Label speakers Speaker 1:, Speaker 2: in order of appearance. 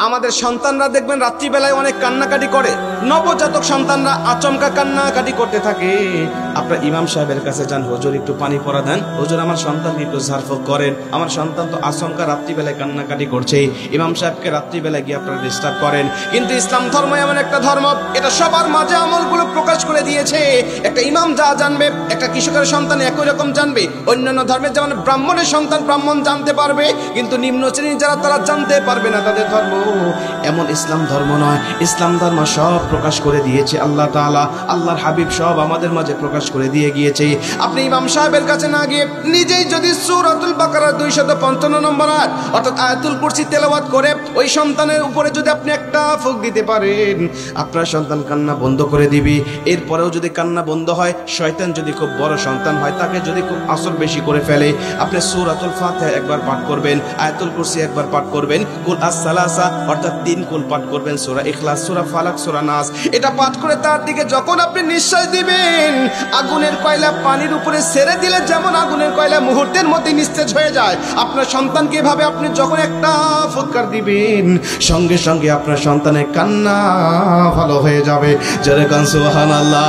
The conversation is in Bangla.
Speaker 1: আমাদের সন্তানরা দেখবেন রাত্রিবেলায় অনেক কান্নাকাটি করে, নবজাতক সন্তানরা আচমকা কান্নাকাটি করতে থাকে। আপনার ইমাম সাহেবের কাছে যান, হুজুর একটু পানি পড়া দেন, হুজুর আমার সন্তানকে একটু ঝাড়ফুঁক করেন, আমার সন্তান তো আচমকা রাত্রিবেলায় কান্নাকাটি করছে। ইমাম সাহেবকে রাত্রিবেলায় গিয়ে আপনারা ডিস্টার্ব করেন। কিন্তু ইসলাম ধর্ম এমন একটা ধর্ম, এটা সবার মাঝে আমলগুলো প্রকাশ করে দিয়েছে। একটা ইমাম যা জানবে, একটা কৃষকের সন্তান একই রকম জানবে। অন্যান্য ধর্মের যেমন ব্রাহ্মণের সন্তান ব্রাহ্মণ জানতে পারবে, কিন্তু নিম্ন শ্রেণীর যারা তারা জানতে পারবে না তাদের ধর্ম। এমন ইসলাম ধর্ম নয়। ইসলাম ধর্ম সব প্রকাশ করে দিয়েছে আল্লাহ তাআলা, আল্লাহর হাবিব সব আমাদের মাঝে প্রকাশ করে দিয়ে গিয়েছে। আপনি ইমাম সাহেবের কাছে না গিয়ে নিজেই যদি সূরাতুল বাকারার 255 নম্বর আয়াত অর্থাৎ আয়াতুল কুরসি তেলাওয়াত করে ওই সন্তানের উপরে যদি আপনি একটা ফুঁক দিতে পারেন, আপনার সন্তান কান্না বন্ধ করে দিবি। এরপরেও যদি কান্না বন্ধ হয়, শয়তান যদি খুব বড় সন্তান হয়, তাকে যদি খুব আসর বেশি করে ফেলে, আপনি সূরাতুল ফাতিহা একবার পাঠ করবেন, আয়াতুল কুরসি একবার পাঠ করবেন, কুল আস-সালাসা অর্থাৎ 3 কুল পাঠ করবেন, সূরা ইখলাস, সূরা ফালাক, সূরা নাস। এটা পাঠ করে তার দিকে যখন আপনি নিঃশ্বাস দিবেন, আগুনের কয়লা পানির উপরে ছেড়ে দিলে যেমন আগুনের কয়লা মুহূর্তের মধ্যে নিস্তেজ হয়ে যায়, আপনার সন্তানকে এভাবে আপনি যখন একটা ফুৎকার দিবেন, সঙ্গে সঙ্গে আপনার সন্তানের কান্না ভালো হয়ে যাবে। জোরে কান সুবহানাল্লাহ।